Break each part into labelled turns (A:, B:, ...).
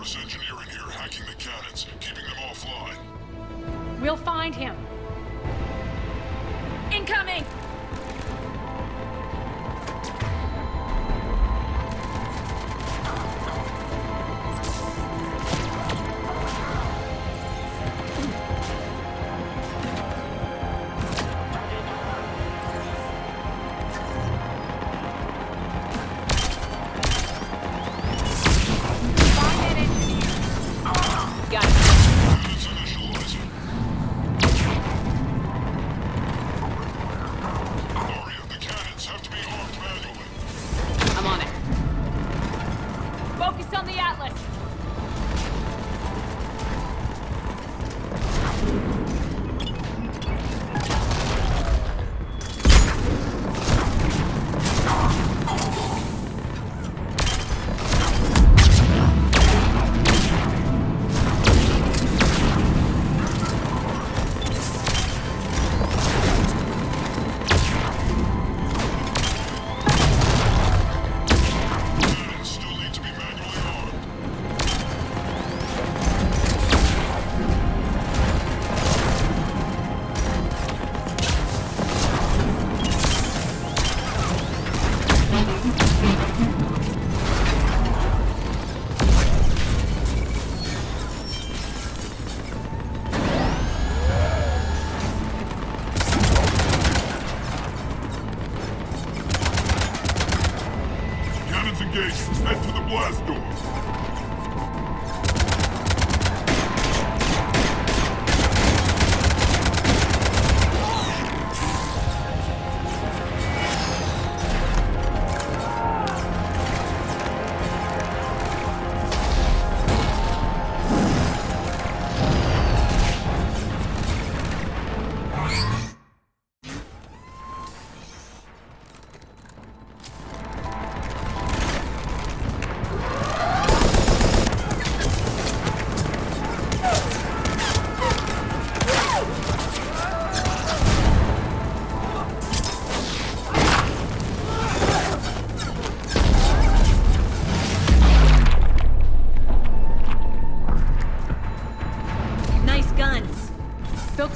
A: reverse engineering here, hacking the cannons, keeping them offline.
B: We'll find him. Incoming!
A: Head for the blast door.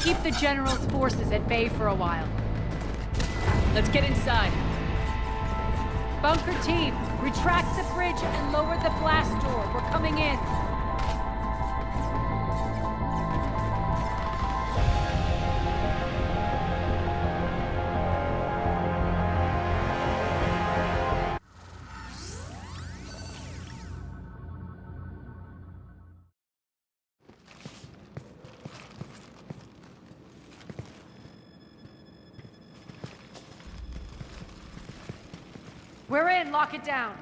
B: Keep the General's forces at bay for a while. Let's get inside. Bunker team, retract the bridge and lower the blast door. We're coming in. We're in, lock it down.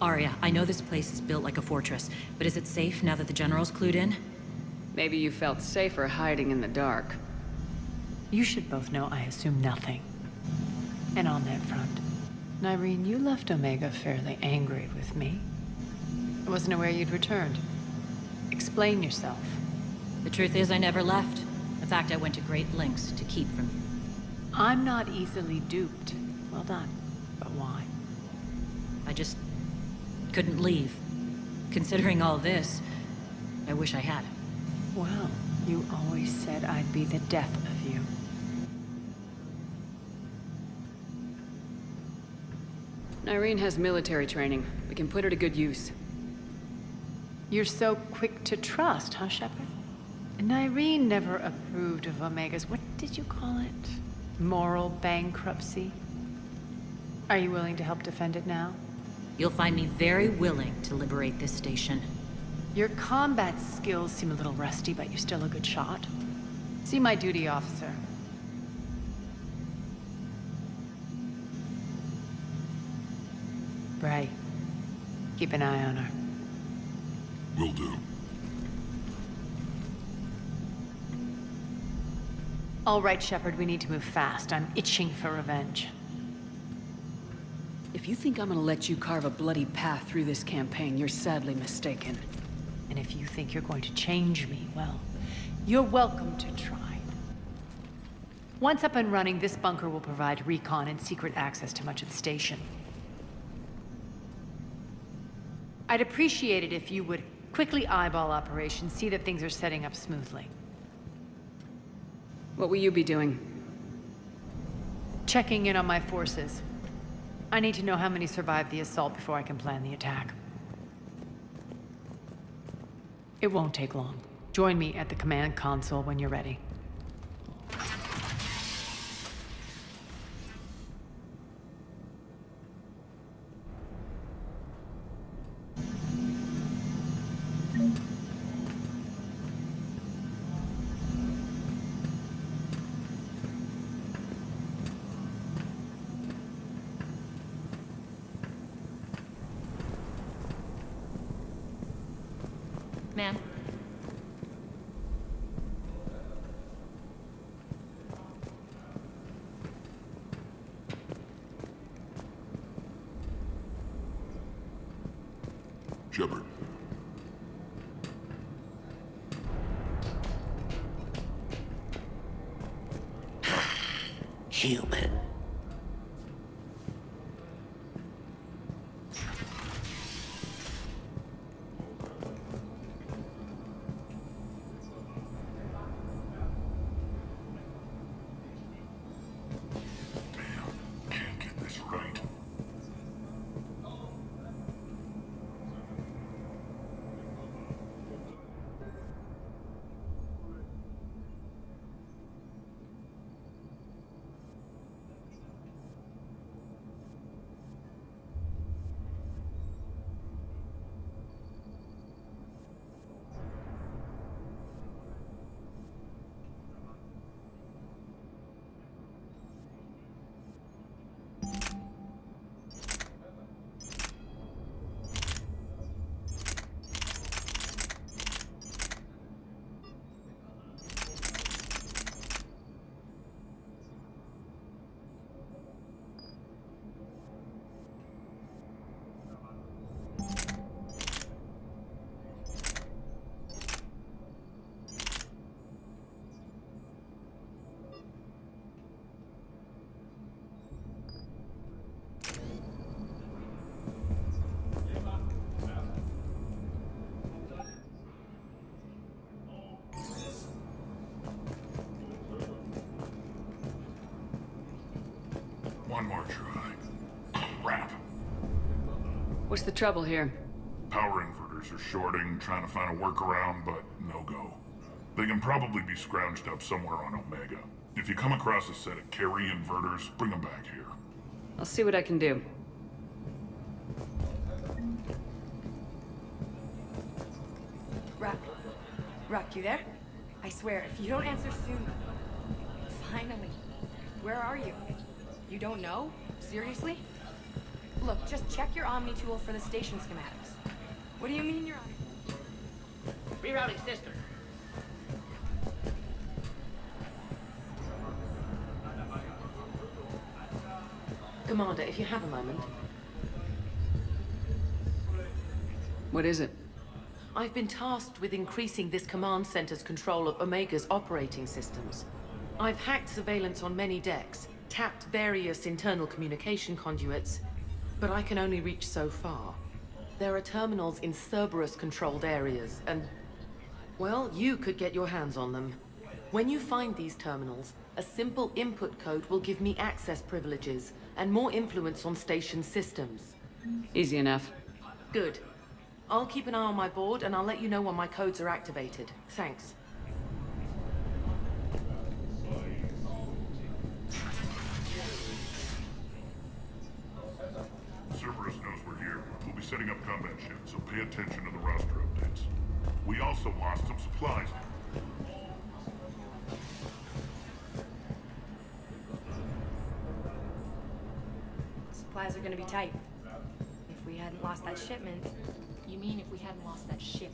C: Aria, I know this place is built like a fortress, but is it safe now that the General's clued in?
D: Maybe you felt safer hiding in the dark.
E: You should both know I assume nothing. And on that front, Nyreen, you left Omega fairly angry with me. I wasn't aware you'd returned. Explain yourself.
C: The truth is I never left. In fact, I went to great lengths to keep from you.
E: I'm not easily duped. Well done. But why?
C: I just couldn't leave. Considering all this, I wish I had.
E: Well, you always said I'd be the death of you.
D: Nyreen has military training. We can put her to good use.
E: You're so quick to trust, huh, Shepard? Nyreen never approved of Omega's, what did you call it? Moral bankruptcy? Are you willing to help defend it now?
C: You'll find me very willing to liberate this station.
E: Your combat skills seem a little rusty, but you're still a good shot. See my duty officer. Bray, keep an eye on her.
A: Will do.
E: All right, Shepard, we need to move fast. I'm itching for revenge.
D: If you think I'm gonna let you carve a bloody path through this campaign, you're sadly mistaken.
E: And if you think you're going to change me, well, you're welcome to try. Once up and running, this bunker will provide recon and secret access to much of the station. I'd appreciate it if you would quickly eyeball operations, see that things are setting up smoothly.
D: What will you be doing?
E: Checking in on my forces. I need to know how many survived the assault before I can plan the attack. It won't take long. Join me at the command console when you're ready.
C: Ma'am?
A: Shepard.
F: Human.
A: Can't get this right. One more try. Crap.
D: What's the trouble here?
A: Power inverters are shorting, trying to find a workaround, but no go. They can probably be scrounged up somewhere on Omega. If you come across a set of carry inverters, bring them back here.
D: I'll see what I can do.
G: Rock, you there? I swear, if you don't answer soon... Finally. Where are you? You don't know? Seriously? Look, just check your Omni tool for the station schematics. What do you mean you're on...
F: Rerouting system.
G: Commander, if you have a moment.
D: What is it?
G: I've been tasked with increasing this command center's control of Omega's operating systems. I've hacked surveillance on many decks, tapped various internal communication conduits, but I can only reach so far. There are terminals in Cerberus-controlled areas, and... well, you could get your hands on them. When you find these terminals, a simple input code will give me access privileges and more influence on station systems.
D: Easy enough.
G: Good. I'll keep an eye on my board, and I'll let you know when my codes are activated. Thanks.
A: Cerberus knows we're here. We'll be setting up combat shifts, so pay attention to the roster updates. We also lost some supplies.
G: Supplies are gonna be tight. If we hadn't lost that shipment...
H: You mean if we hadn't lost that ship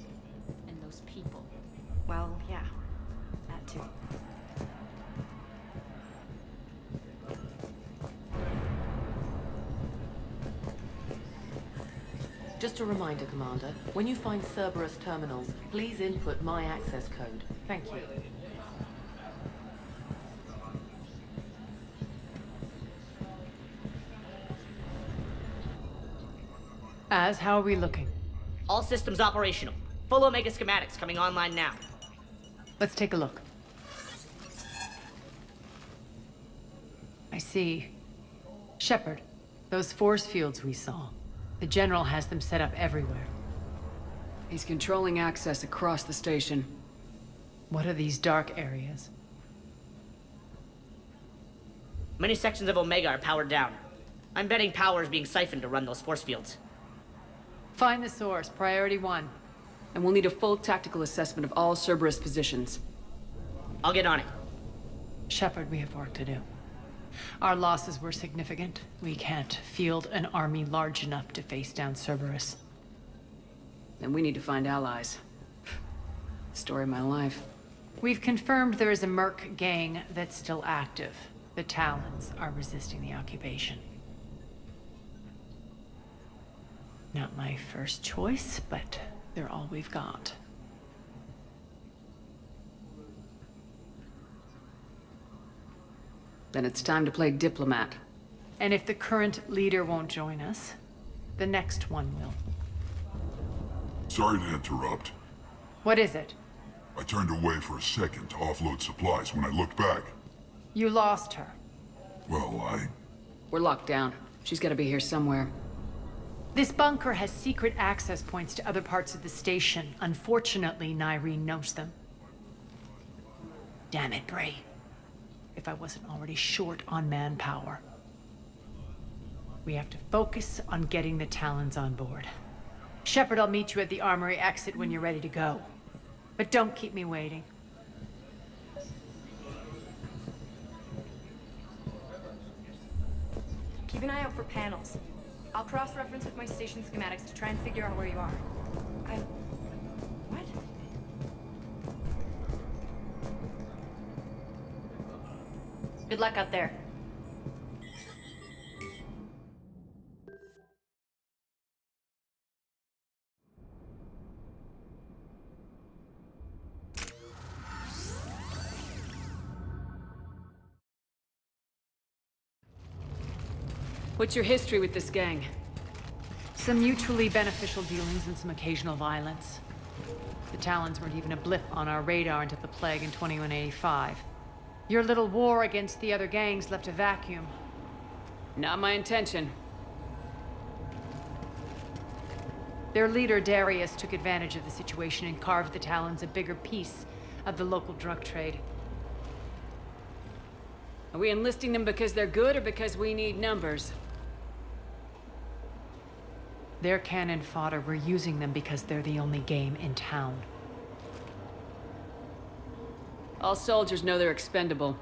H: and those people?
G: Well, yeah. That too. Just a reminder, Commander. When you find Cerberus terminals, please input my access code. Thank you.
E: How are we looking?
F: All systems operational. Full Omega schematics coming online now.
E: Let's take a look. I see. Shepard, those force fields we saw. The General has them set up everywhere.
D: He's controlling access across the station.
E: What are these dark areas?
F: Many sections of Omega are powered down. I'm betting power is being siphoned to run those force fields.
E: Find the source, priority 1.
D: And we'll need a full tactical assessment of all Cerberus positions.
F: I'll get on it.
E: Shepard, we have work to do. Our losses were significant. We can't field an army large enough to face down Cerberus.
D: And we need to find allies. Story of my life.
E: We've confirmed there is a Merc gang that's still active. The Talons are resisting the occupation. Not my first choice, but they're all we've got.
D: Then it's time to play diplomat.
E: And if the current leader won't join us, the next one will.
A: Sorry to interrupt.
E: What is it?
A: I turned away for a second to offload supplies. When I looked back,
E: You lost her.
A: well,
D: We're locked down. She's gotta be here somewhere.
E: This bunker has secret access points to other parts of the station. Unfortunately, Nyreen knows them. Damn it, Bray. If I wasn't already short on manpower. We have to focus on getting the Talons on board. Shepard, I'll meet you at the armory exit when you're ready to go. But don't keep me waiting.
H: Keep an eye out for panels. I'll cross-reference with my station schematics to try and figure out where you are. What? Good luck out there.
D: What's your history with this gang?
E: Some mutually beneficial dealings and some occasional violence. The Talons weren't even a blip on our radar until the plague in 2185. Your little war against the other gangs left a vacuum.
D: Not my intention.
E: Their leader, Darius, took advantage of the situation and carved the Talons a bigger piece of the local drug trade.
D: Are we enlisting them because they're good or because we need numbers?
E: Their cannon fodder, we're using them because they're the only game in town.
D: All soldiers know they're expendable.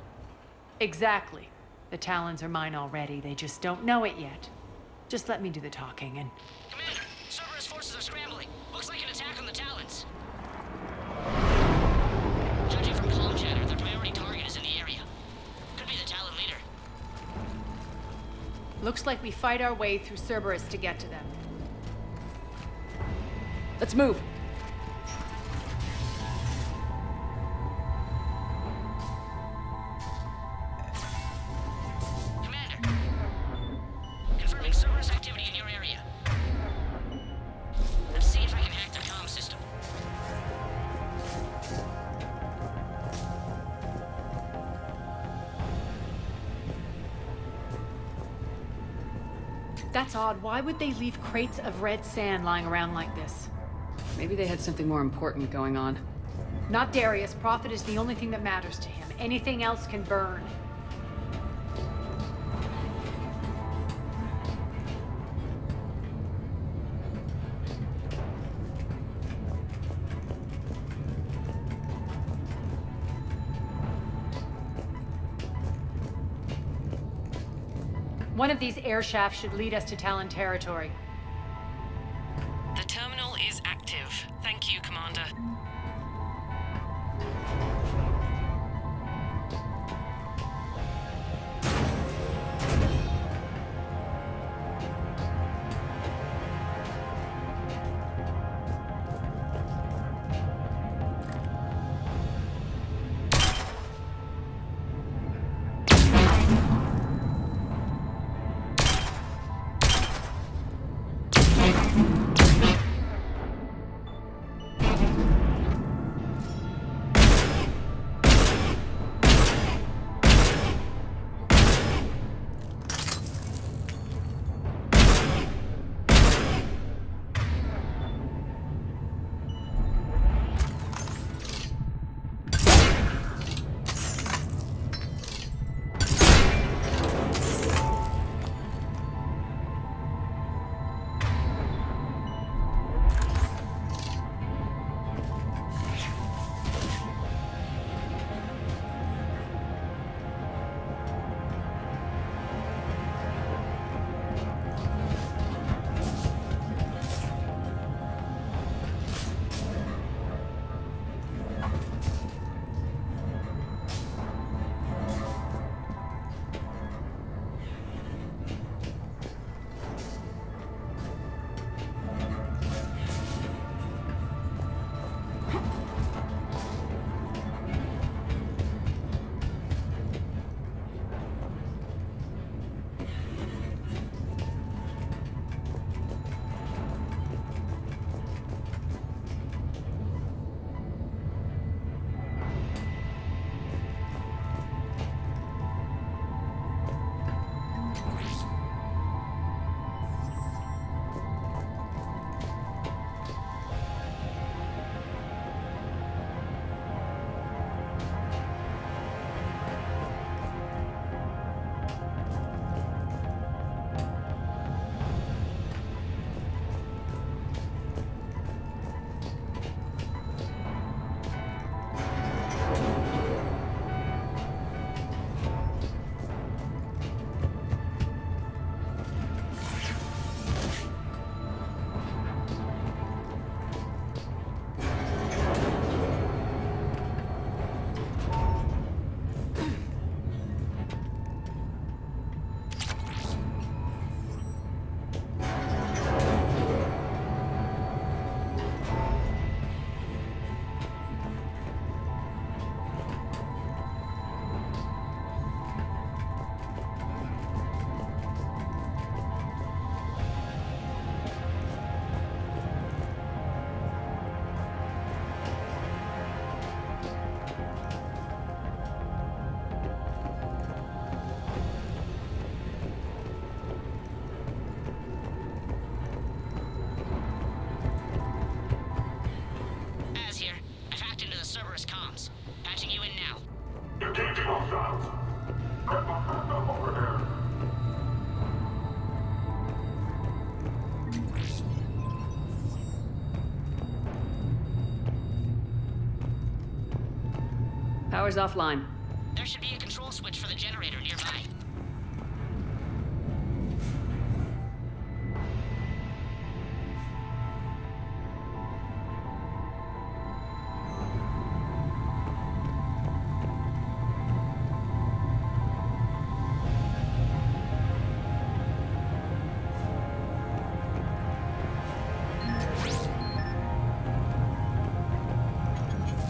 E: Exactly. The Talons are mine already, they just don't know it yet. Just let me do the talking and...
F: Commander, Cerberus forces are scrambling. Looks like an attack on the Talons. Judging from comm chatter, their priority target is in the area. Could be the Talon leader.
E: Looks like we fight our way through Cerberus to get to them.
D: Let's move.
F: Commander, confirming Cerberus activity in your area. Let's see if I can hack their comm system.
E: That's odd. Why would they leave crates of red sand lying around like this?
D: Maybe they had something more important going on.
E: Not Darius. Profit is the only thing that matters to him. Anything else can burn. One of these air shafts should lead us to Talon territory.
I: The terminal is active. Thank you, Commander.
F: Cerberus comms. Patching you in now.
A: Engaging hostiles. Over there.
D: Power's offline.
F: There should be a control switch for the generator nearby.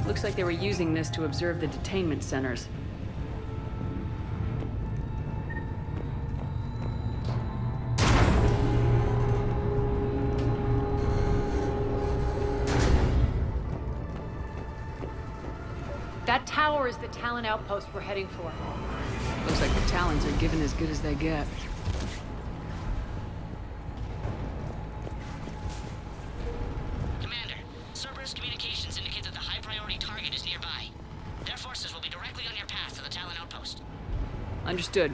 D: Looks like they were using this to observe the detainment centers.
B: That tower is the Talon outpost we're heading for.
D: Looks like the Talons are given as good as they get.
F: Commander, Cerberus communications indicate that the high-priority target is nearby. Their forces will be directly on your path to the Talon outpost.
D: Understood.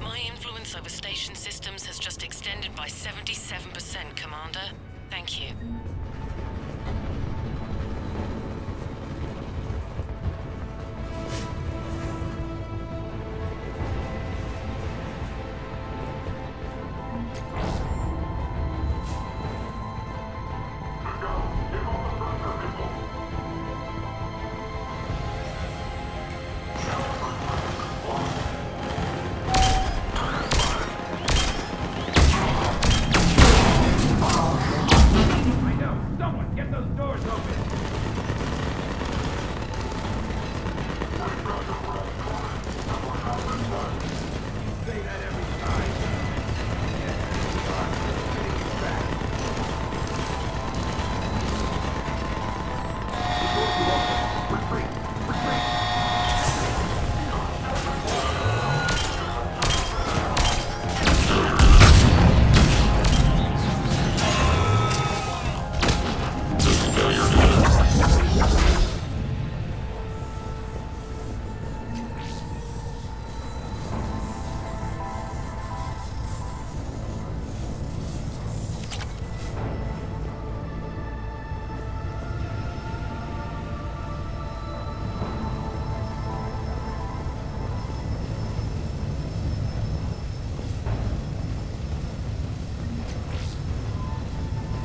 I: My influence over station systems has just extended by 77%, Commander. Thank you.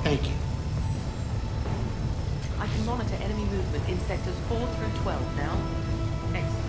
G: Thank you. I can monitor enemy movement in sectors 4 through 12 now. Excellent.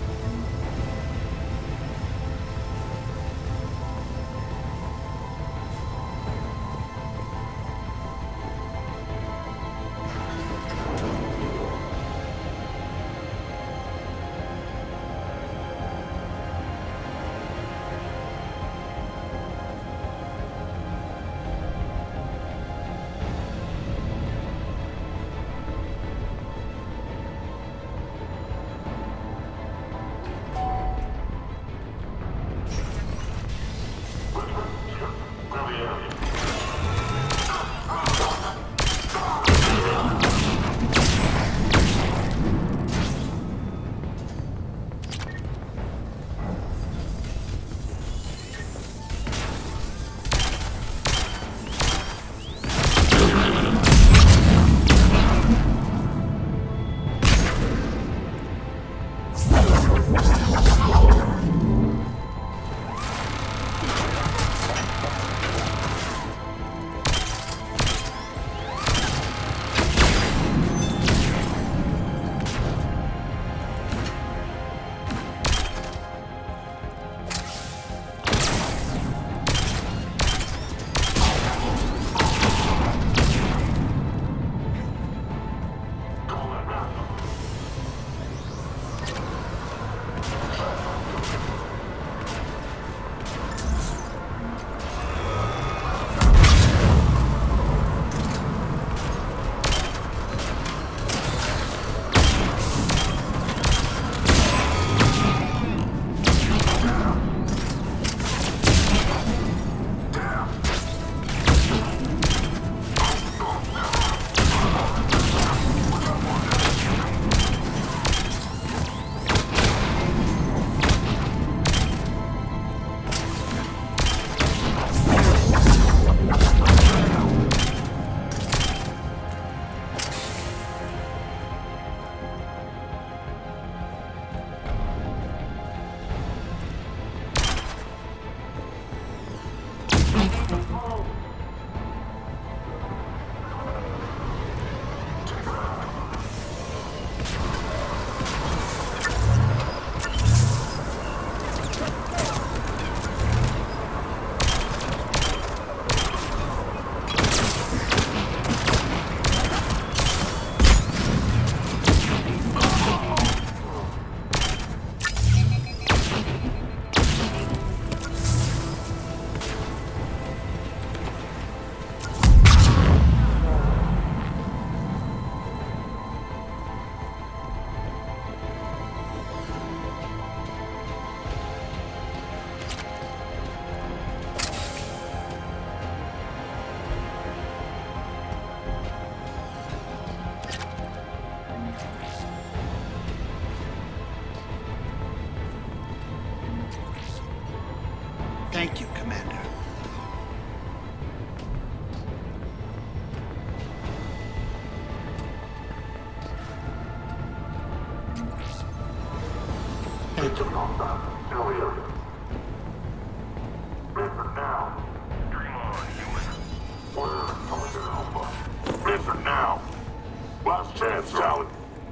A: Last chance, Talon.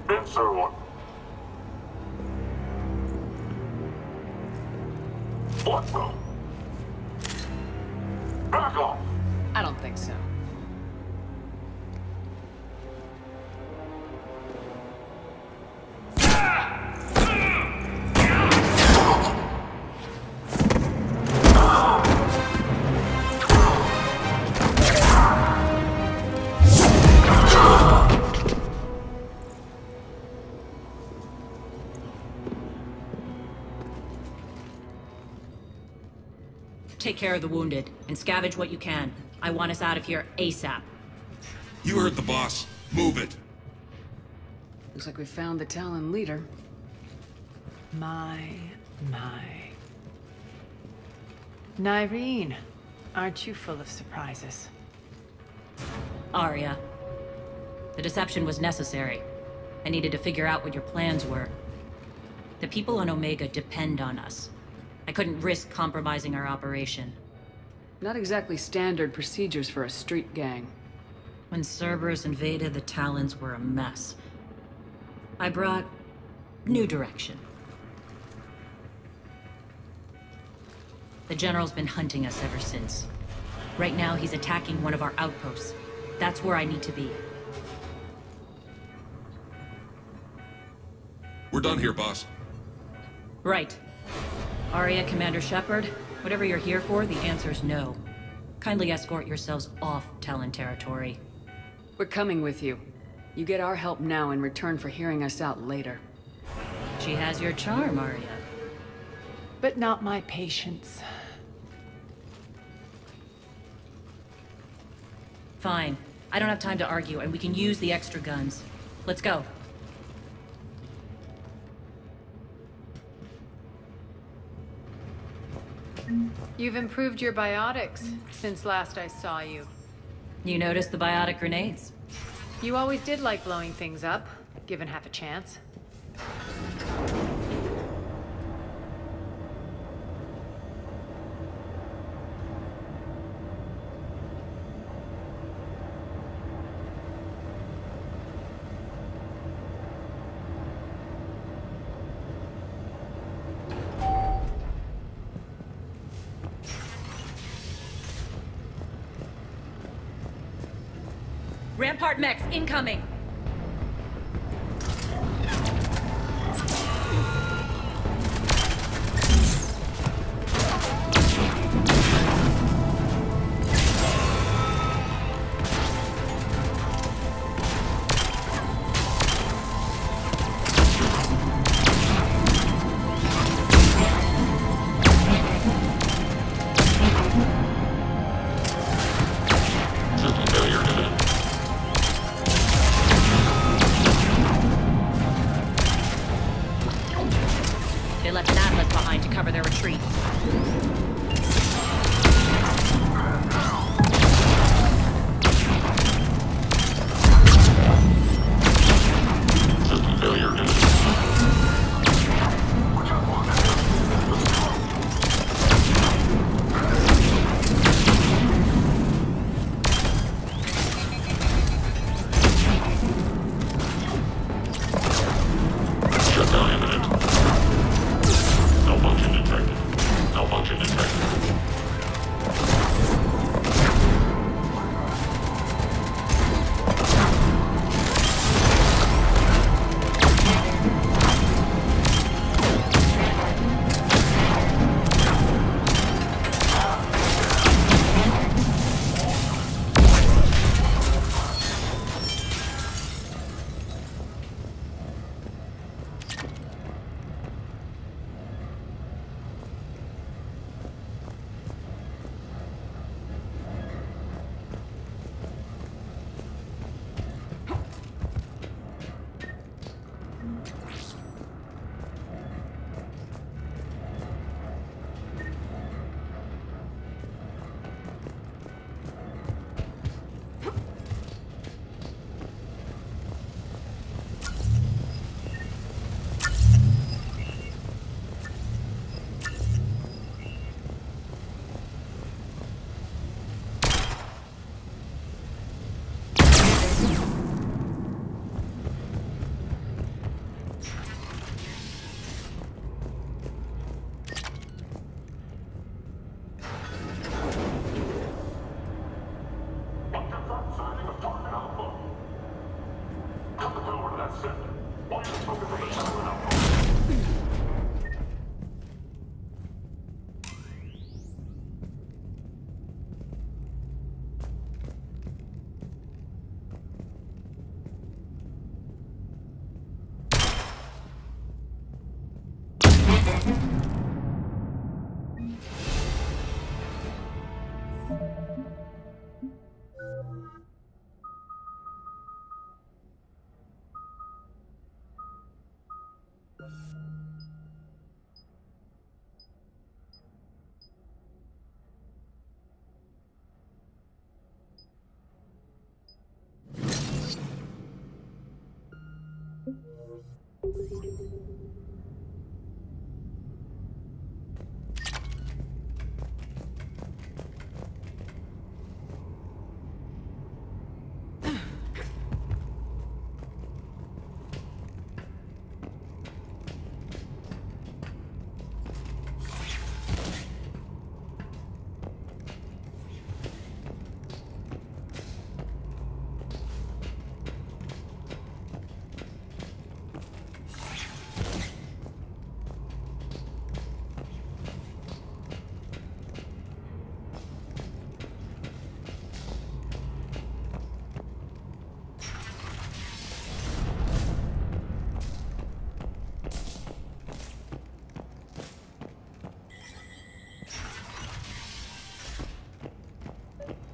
A: Answer one. What the? Back off!
E: I don't think so.
C: Take care of the wounded, and scavenge what you can. I want us out of here ASAP.
J: You heard the boss. Move it.
D: Looks like we found the Talon leader.
E: My. Nyreen, aren't you full of surprises?
C: Aria. The deception was necessary. I needed to figure out what your plans were. The people on Omega depend on us. I couldn't risk compromising our operation.
D: Not exactly standard procedures for a street gang.
C: When Cerberus invaded, the Talons were a mess. I brought new direction. The General's been hunting us ever since. Right now, he's attacking one of our outposts. That's where I need to be.
J: We're done here, boss.
C: Right. Aria, Commander Shepard, whatever you're here for, the answer's no. Kindly escort yourselves off Talon territory.
D: We're coming with you. You get our help now in return for hearing us out later.
C: She has your charm, Aria.
E: But not my patience.
C: Fine. I don't have time to argue, and we can use the extra guns. Let's go.
E: You've improved your biotics since last I saw you.
C: You noticed the biotic grenades?
E: You always did like blowing things up, given half a chance.
C: Rampart mechs incoming!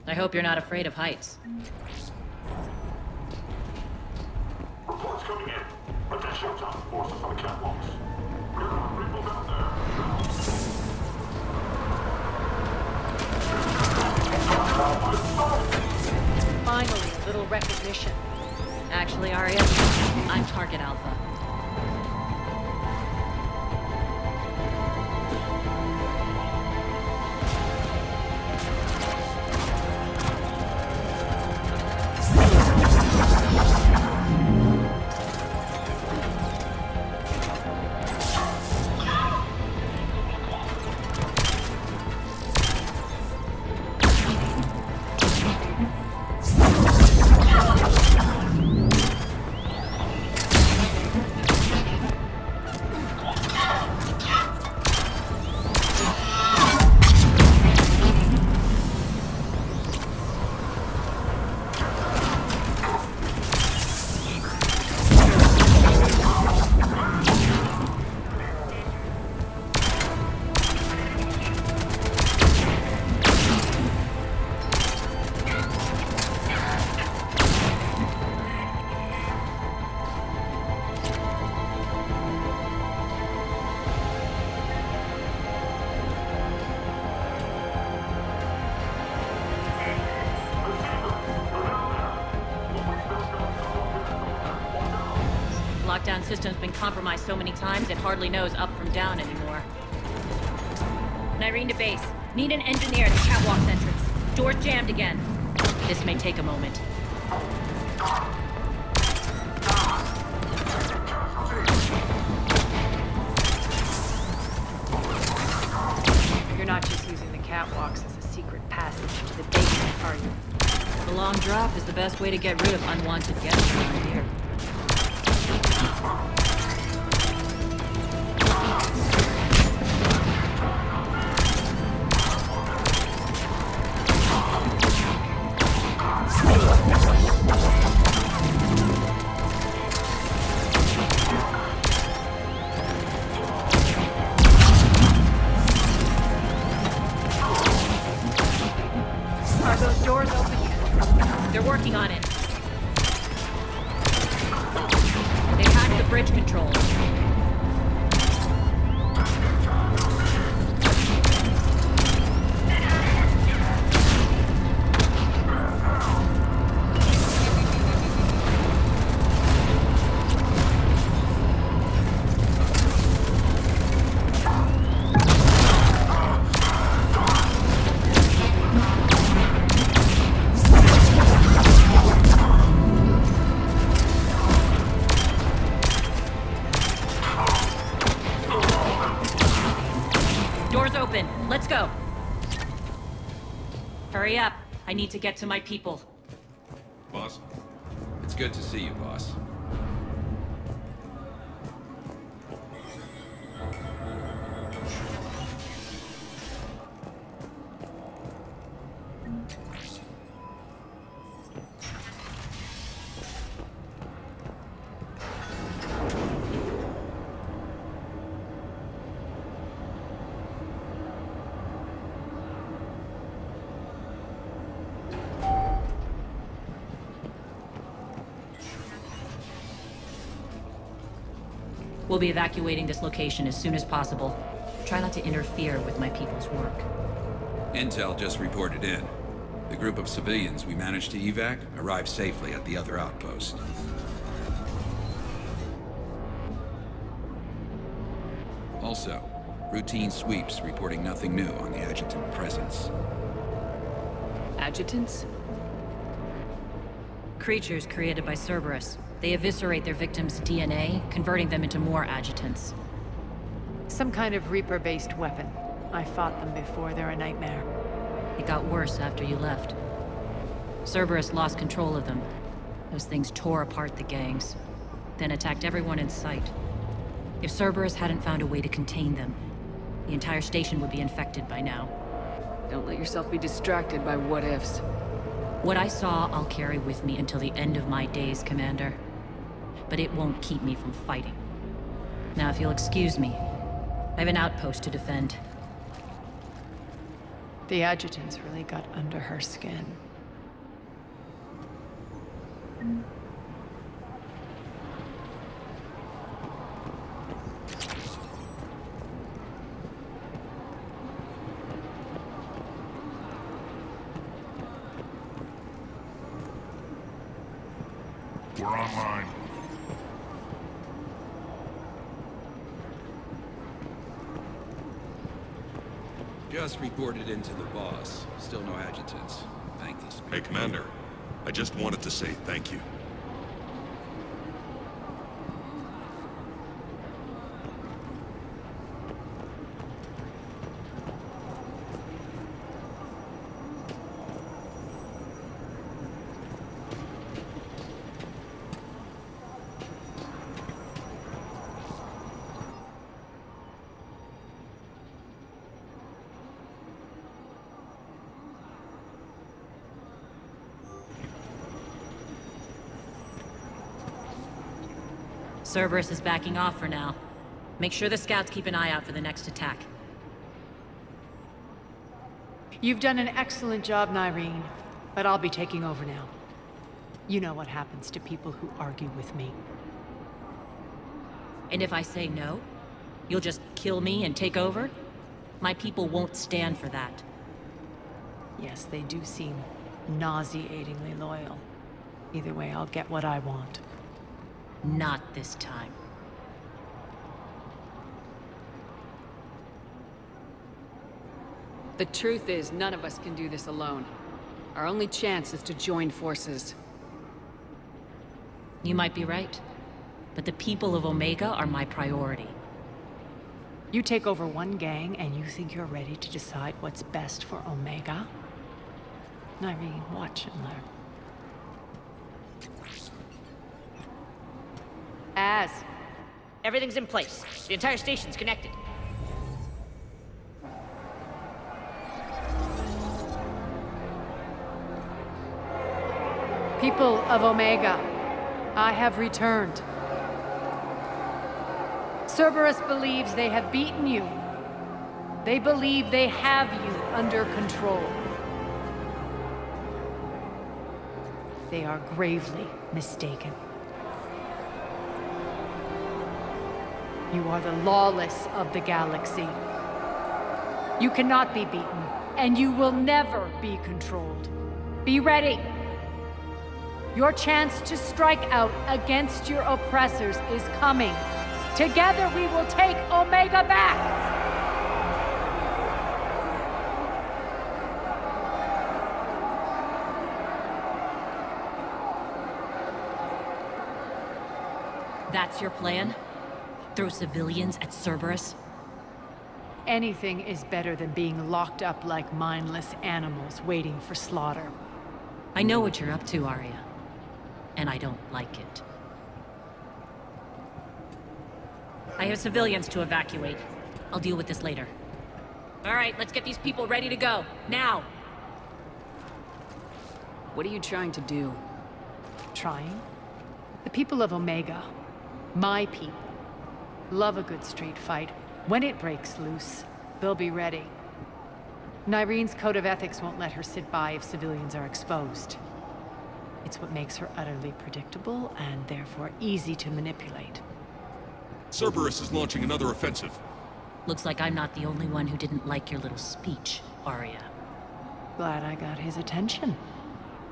C: I hope you're not afraid of heights.
K: Reports coming in. Attention, top forces on the catwalks. There are people down there.
B: Finally, a little recognition.
C: Actually, Aria, I'm Target Alpha. Lockdown system's been compromised so many times it hardly knows up from down anymore. Nyreen to base. Need an engineer at the catwalk's entrance. Door's jammed again. This may take a moment.
B: You're not just using the catwalks as a secret passage to the basement, are you?
C: The long drop is the best way to get rid of unwanted guests around here.
B: Are those doors open yet?
C: They're working on it. They hacked the bridge controls. Doors open. Let's go. Hurry up. I need to get to my people.
J: Boss? It's good to see you, boss.
C: We'll be evacuating this location as soon as possible. Try not to interfere with my people's work.
J: Intel just reported in. The group of civilians we managed to evac arrived safely at the other outpost. Also, routine sweeps reporting nothing new on the adjutant presence.
D: Adjutants?
C: Creatures created by Cerberus. They eviscerate their victims' DNA, converting them into more adjutants.
E: Some kind of Reaper-based weapon. I fought them before, they're a nightmare.
C: It got worse after you left. Cerberus lost control of them. Those things tore apart the gangs, then attacked everyone in sight. If Cerberus hadn't found a way to contain them, the entire station would be infected by now.
D: Don't let yourself be distracted by what-ifs.
C: What I saw, I'll carry with me until the end of my days, Commander. But it won't keep me from fighting. Now, if you'll excuse me, I have an outpost to defend.
E: The adjutants really got under her skin.
A: We're online.
J: Just reported into the boss. Still no adjutants. Thank these people.
K: Hey, Commander. I just wanted to say thank you.
C: Cerberus is backing off for now. Make sure the scouts keep an eye out for the next attack.
E: You've done an excellent job, Nyreen, but I'll be taking over now. You know what happens to people who argue with me.
C: And if I say no, you'll just kill me and take over? My people won't stand for that.
E: Yes, they do seem nauseatingly loyal. Either way, I'll get what I want.
C: Not this time.
D: The truth is, none of us can do this alone. Our only chance is to join forces.
C: You might be right, but the people of Omega are my priority.
E: You take over one gang and you think you're ready to decide what's best for Omega? Nyreen, watch and learn.
F: Everything's in place. The entire station's connected.
E: People of Omega, I have returned. Cerberus believes they have beaten you. They believe they have you under control. They are gravely mistaken. You are the lawless of the galaxy. You cannot be beaten, and you will never be controlled. Be ready. Your chance to strike out against your oppressors is coming. Together we will take Omega back!
C: That's your plan? Throw civilians at Cerberus?
E: Anything is better than being locked up like mindless animals waiting for slaughter.
C: I know what you're up to, Aria. And I don't like it. I have civilians to evacuate. I'll deal with this later. All right, let's get these people ready to go. Now!
D: What are you trying to do?
E: Trying? The people of Omega, my people, love a good street fight. When it breaks loose, they'll be ready. Nyreen's code of ethics won't let her sit by if civilians are exposed. It's what makes her utterly predictable and therefore easy to manipulate.
K: Cerberus is launching another offensive.
C: Looks like I'm not the only one who didn't like your little speech, Aria.
E: Glad I got his attention.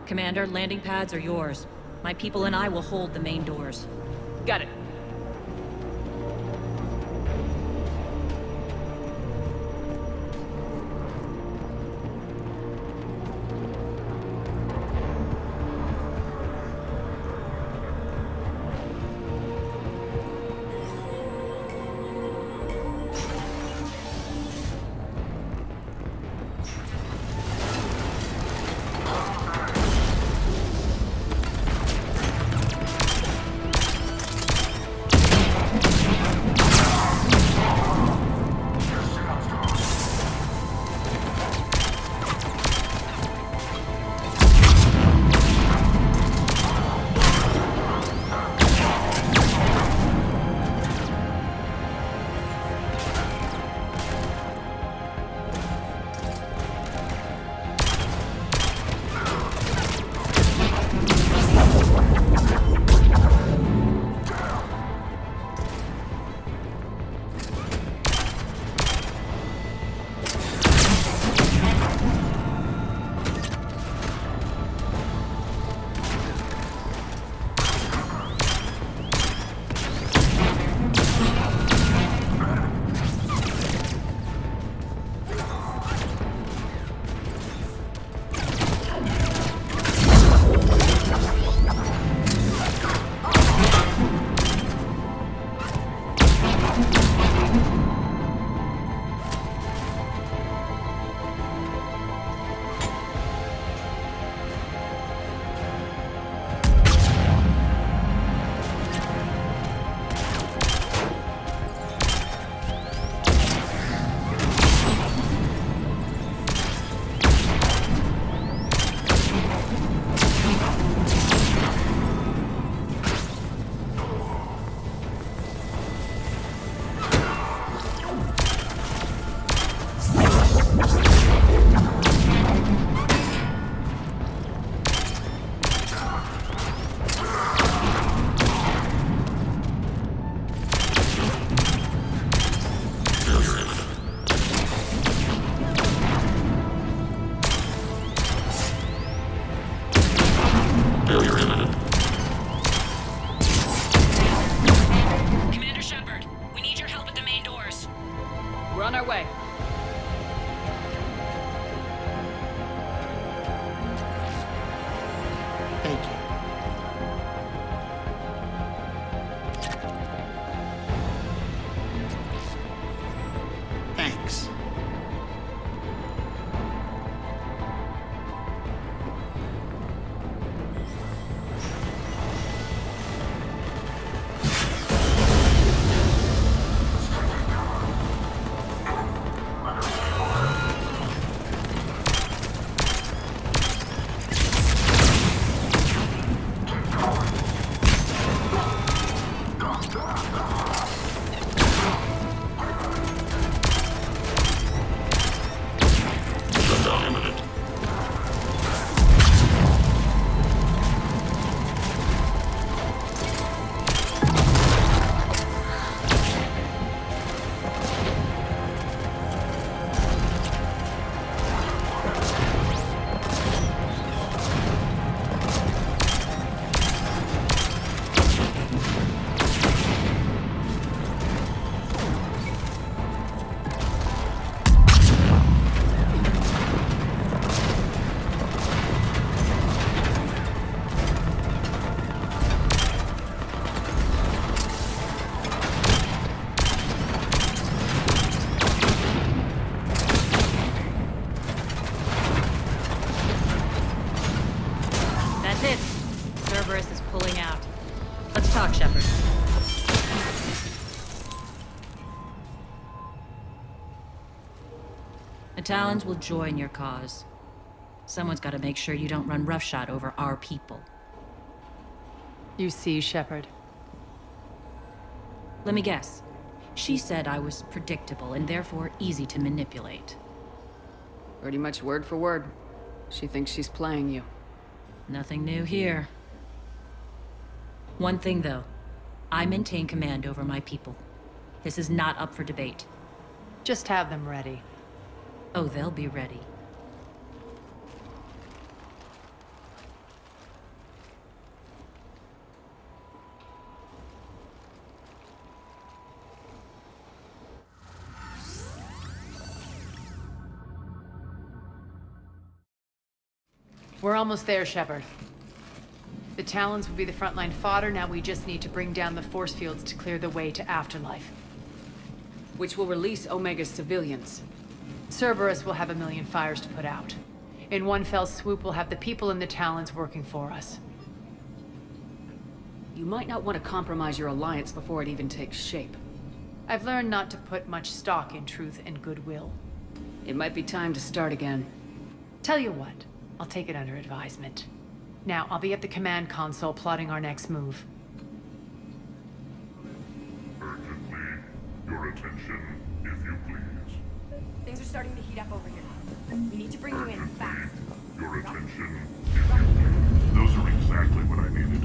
C: Commander, landing pads are yours. My people and I will hold the main doors.
F: Got it.
K: Failure imminent.
I: Commander Shepard, we need your help at the main doors.
D: We're on our way.
L: Thank you. Thanks.
K: Shutdown imminent.
C: That's it. Cerberus is pulling out. Let's talk, Shepard. The Talons will join your cause. Someone's got to make sure you don't run roughshod over our people.
E: You see, Shepard.
C: Let me guess. She said I was predictable and therefore easy to manipulate.
D: Pretty much word for word. She thinks she's playing you.
C: Nothing new here. One thing, though. I maintain command over my people. This is not up for debate.
E: Just have them ready.
C: Oh, they'll be ready.
E: We're almost there, Shepard. The Talons will be the frontline fodder, now we just need to bring down the force fields to clear the way to Afterlife.
D: Which will release Omega's civilians.
E: Cerberus will have a million fires to put out. In one fell swoop, we'll have the people in the Talons working for us.
D: You might not want to compromise your alliance before it even takes shape.
E: I've learned not to put much stock in truth and goodwill.
D: It might be time to start again.
E: Tell you what, I'll take it under advisement. Now, I'll be at the command console plotting our next move.
A: Urgently, your attention, if you please.
H: Things are starting to heat up over here. We need to bring you in fast.
A: Your attention, if you please. Those are exactly what I needed.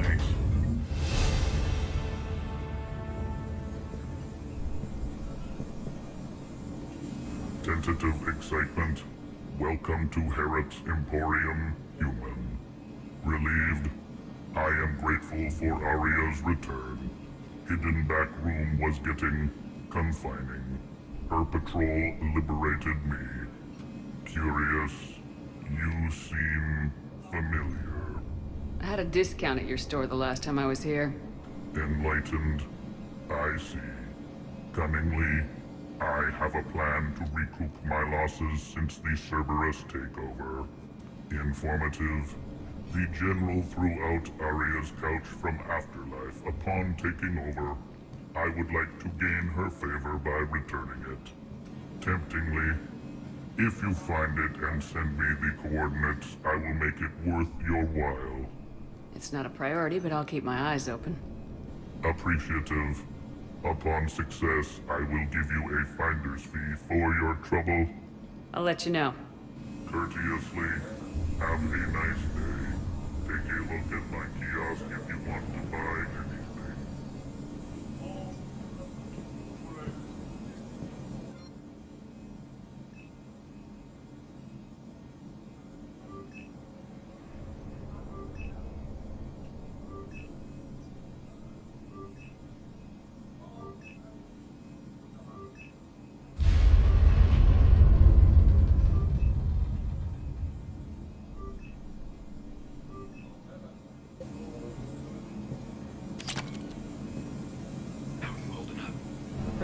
A: Thanks. Tentative excitement. Welcome to Herod's Emporium, human. Relieved. I am grateful for Aria's return. Hidden back room was getting confining. Her patrol liberated me. Curious. You seem familiar.
D: I had a discount at your store the last time I was here.
A: Enlightened. I see. Cunningly, I have a plan to recoup my losses since the Cerberus takeover. Informative. The General threw out Aria's couch from Afterlife. Upon taking over, I would like to gain her favor by returning it. Temptingly, if you find it and send me the coordinates, I will make it worth your while.
D: It's not a priority, but I'll keep my eyes open.
A: Appreciative. Upon success, I will give you a finder's fee for your trouble.
D: I'll let you know.
A: Courteously, have a nice day. Take a look at my kiosk if you want to buy anything.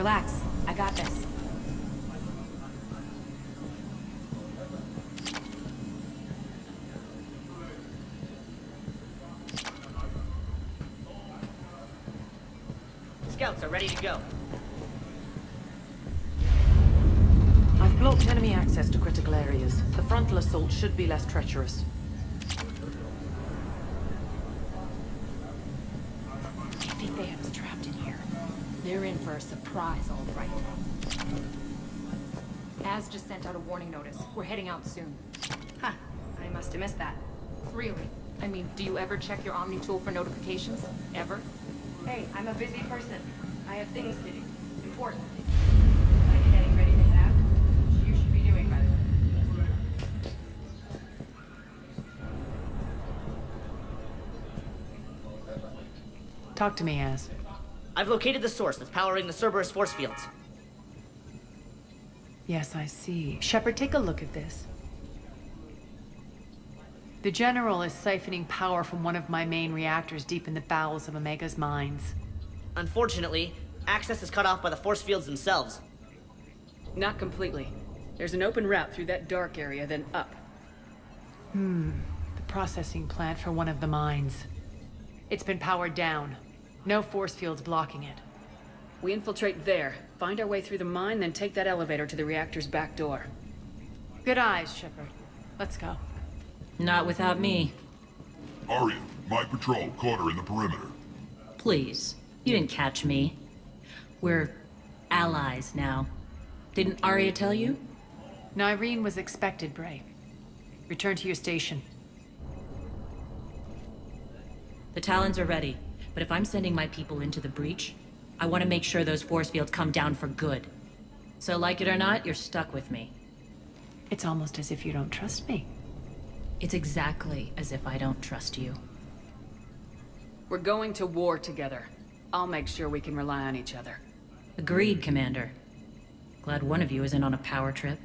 H: Relax. I got this.
F: Scouts are ready to go.
G: I've blocked enemy access to critical areas. The frontal assault should be less treacherous.
H: I think they have us trapped in here. They're in for a surprise, all right. Az just sent out a warning notice. We're heading out soon. Huh. I must have missed that. Really? I mean, do you ever check your Omni tool for notifications? Ever? Hey, I'm a busy person. I have things to do. Important. Like getting ready to head out? Which you should be doing, by the way.
E: Talk to me, Az.
F: I've located the source that's powering the Cerberus force fields.
E: Yes, I see. Shepard, take a look at this. The General is siphoning power from one of my main reactors deep in the bowels of Omega's mines.
F: Unfortunately, access is cut off by the force fields themselves.
D: Not completely. There's an open route through that dark area, then up.
E: The processing plant for one of the mines. It's been powered down. No force fields blocking it.
D: We infiltrate there, find our way through the mine, then take that elevator to the reactor's back door.
E: Good eyes, Shepard. Let's go.
C: Not without me.
K: Aria, my patrol caught her in the perimeter.
C: Please. You didn't catch me. We're allies now. Didn't Aria tell you?
E: Nyreen was expected, Bray. Return to your station.
C: The Talons are ready, but if I'm sending my people into the breach, I want to make sure those force fields come down for good. So like it or not, you're stuck with me.
E: It's almost as if you don't trust me.
C: It's exactly as if I don't trust you.
D: We're going to war together. I'll make sure we can rely on each other.
C: Agreed, Commander. Glad one of you isn't on a power trip.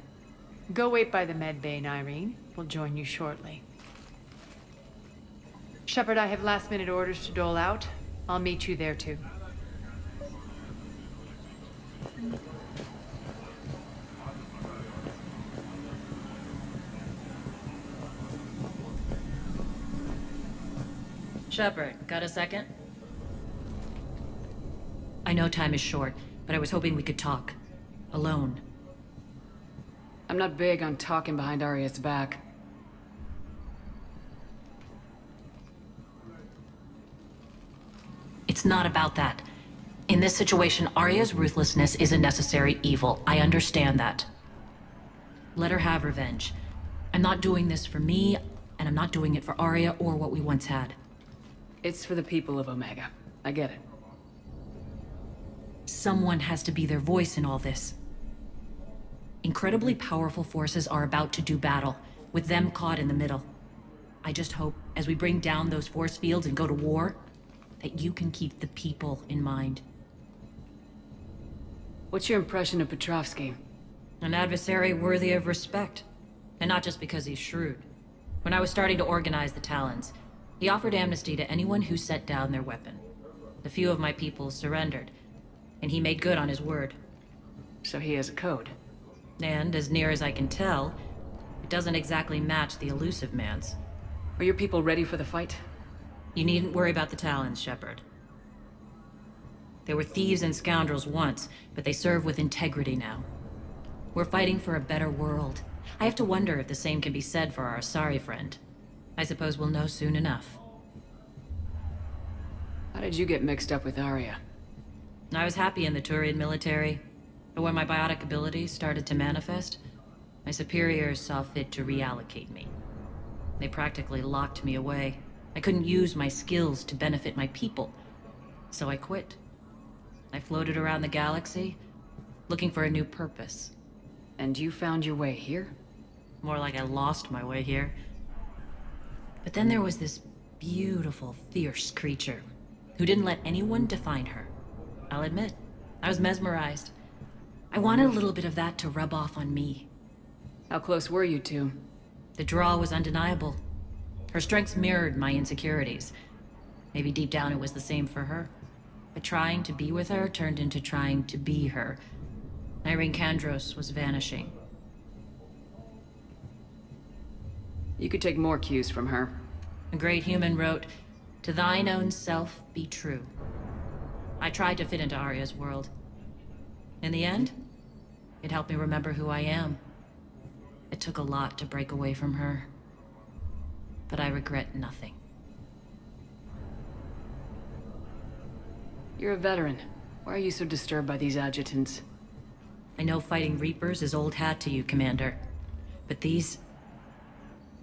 E: Go wait by the med bay, Nyreen. We'll join you shortly. Shepard, I have last-minute orders to dole out. I'll meet you there, too.
C: Shepard, got a second? I know time is short, but I was hoping we could talk. Alone.
D: I'm not big on talking behind Aria's back.
C: It's not about that. In this situation, Aria's ruthlessness is a necessary evil. I understand that. Let her have revenge. I'm not doing this for me, and I'm not doing it for Aria or what we once had.
D: It's for the people of Omega. I get it.
C: Someone has to be their voice in all this. Incredibly powerful forces are about to do battle, with them caught in the middle. I just hope, as we bring down those force fields and go to war, that you can keep the people in mind.
D: What's your impression of Petrovsky?
C: An adversary worthy of respect. And not just because he's shrewd. When I was starting to organize the Talons, he offered amnesty to anyone who set down their weapon. A few of my people surrendered, and he made good on his word.
D: So he has a code.
C: And, as near as I can tell, it doesn't exactly match the elusive man's.
D: Are your people ready for the fight?
C: You needn't worry about the Talons, Shepard. They were thieves and scoundrels once, but they serve with integrity now. We're fighting for a better world. I have to wonder if the same can be said for our Asari friend. I suppose we'll know soon enough.
D: How did you get mixed up with Aria?
C: I was happy in the Turian military, but when my biotic abilities started to manifest, my superiors saw fit to reallocate me. They practically locked me away. I couldn't use my skills to benefit my people, so I quit. I floated around the galaxy, looking for a new purpose.
D: And you found your way here?
C: More like I lost my way here. But then there was this beautiful, fierce creature who didn't let anyone define her. I'll admit, I was mesmerized. I wanted a little bit of that to rub off on me.
D: How close were you two?
C: The draw was undeniable. Her strengths mirrored my insecurities. Maybe deep down it was the same for her. But trying to be with her turned into trying to be her. Irene Kandros was vanishing.
D: You could take more cues from her.
C: A great human wrote, "To thine own self be true." I tried to fit into Aria's world. In the end, it helped me remember who I am. It took a lot to break away from her. But I regret nothing.
D: You're a veteran. Why are you so disturbed by these adjutants?
C: I know fighting Reapers is old hat to you, Commander. But these...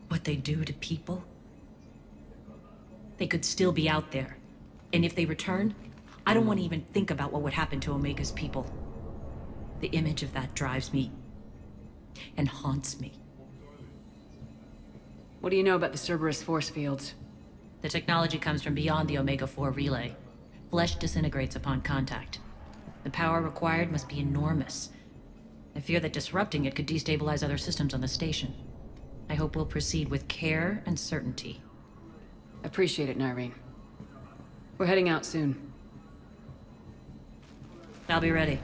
C: what they do to people? They could still be out there. And if they return, I don't want to even think about what would happen to Omega's people. The image of that drives me... and haunts me.
D: What do you know about the Cerberus force fields?
C: The technology comes from beyond the Omega-4 relay. Flesh disintegrates upon contact. The power required must be enormous. I fear that disrupting it could destabilize other systems on the station. I hope we'll proceed with care and certainty.
D: Appreciate it, Nyreen. We're heading out soon.
C: I'll be ready.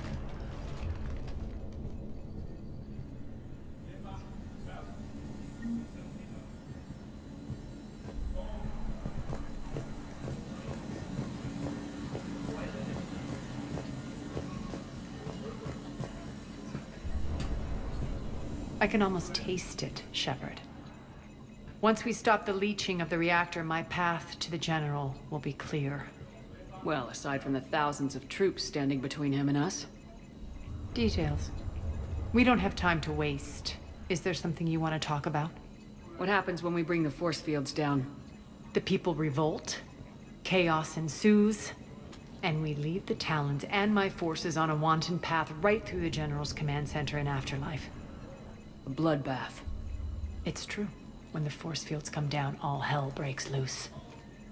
E: I can almost taste it, Shepard. Once we stop the leaching of the reactor, my path to the General will be clear.
D: Well, aside from the thousands of troops standing between him and us.
E: Details. We don't have time to waste. Is there something you want to talk about?
D: What happens when we bring the force fields down?
E: The people revolt, chaos ensues, and we lead the Talons and my forces on a wanton path right through the General's command center and afterlife.
D: A bloodbath.
E: It's true. When the force fields come down, all hell breaks loose.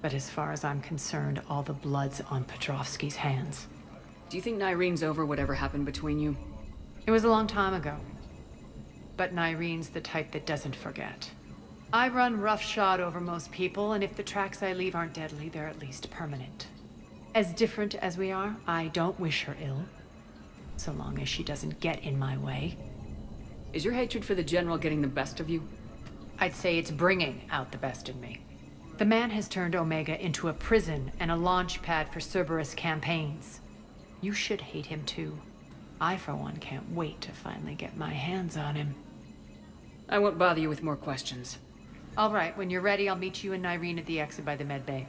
E: But as far as I'm concerned, all the blood's on Petrovsky's hands.
D: Do you think Nyreen's over whatever happened between you?
E: It was a long time ago. But Nyreen's the type that doesn't forget. I run roughshod over most people, and if the tracks I leave aren't deadly, they're at least permanent. As different as we are, I don't wish her ill. So long as she doesn't get in my way.
D: Is your hatred for the General getting the best of you?
E: I'd say it's bringing out the best in me. The man has turned Omega into a prison and a launch pad for Cerberus campaigns. You should hate him too. I, for one, can't wait to finally get my hands on him.
D: I won't bother you with more questions.
E: All right, when you're ready, I'll meet you and Nyreen at the exit by the med bay.